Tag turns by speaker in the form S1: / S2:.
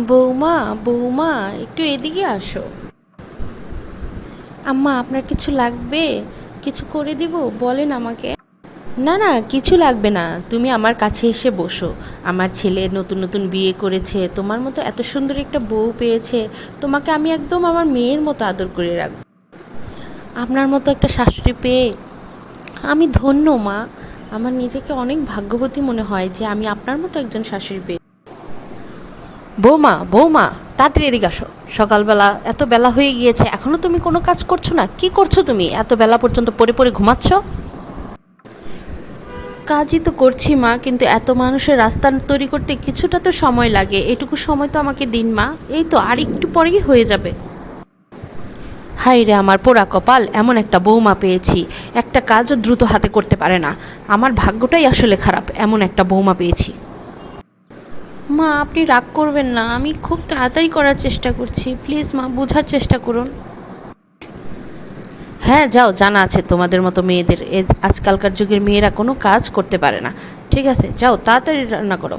S1: বৌমা, বৌমা, একটু এদিকে আসো। আম্মা, আপনার কিছু লাগবে? কিছু করে দিব, বলেন আমাকে। না না, কিছু লাগবে না, তুমি আমার কাছে এসে বসো। আমার ছেলে নতুন নতুন বিয়ে করেছে, তোমার মতো এত সুন্দর একটা বউ পেয়েছে। তোমাকে আমি একদম আমার মেয়ের মতো আদর করে রাখবো। আপনার মতো একটা শাশুড়ি পেয়ে আমি ধন্য মা। আমার নিজেকে অনেক ভাগ্যবতী মনে হয় যে আমি আপনার মতো একজন শাশুড়ি পেয়ে। বৌমা, বৌমা, তাড়াতাড়ি এদিকে আসো। সকালবেলা এত বেলা হয়ে গিয়েছে, এখনো তুমি কোনো কাজ করছো না? কি করছো তুমি, এত বেলা পর্যন্ত পড়ে পড়ে ঘুমাচ্ছ? কাজই তো করছি মা, কিন্তু এত মানুষের রাস্তা তৈরি করতে কিছুটা তো সময় লাগে, এটুকু সময় তো আমাকে দিন মা। এই তো আর একটু পরেই হয়ে যাবে। হাই রে আমার পোড়া কপাল, এমন একটা বৌমা পেয়েছি, একটা কাজও দ্রুত হাতে করতে পারে না। আমার ভাগ্যটাই আসলে খারাপ, এমন একটা বৌমা পেয়েছি। মা, আপনি রাগ করবেন না, আমি খুব তাড়াতাড়ি করার চেষ্টা করছি, প্লিজ মা, বোঝার চেষ্টা করুন। হ্যাঁ যাও, জানা আছে তোমাদের মতো মেয়েদের, আজকালকার যুগের মেয়েরা কোনো কাজ করতে পারে না। ঠিক আছে, যাও তাড়াতাড়ি রান্না করো।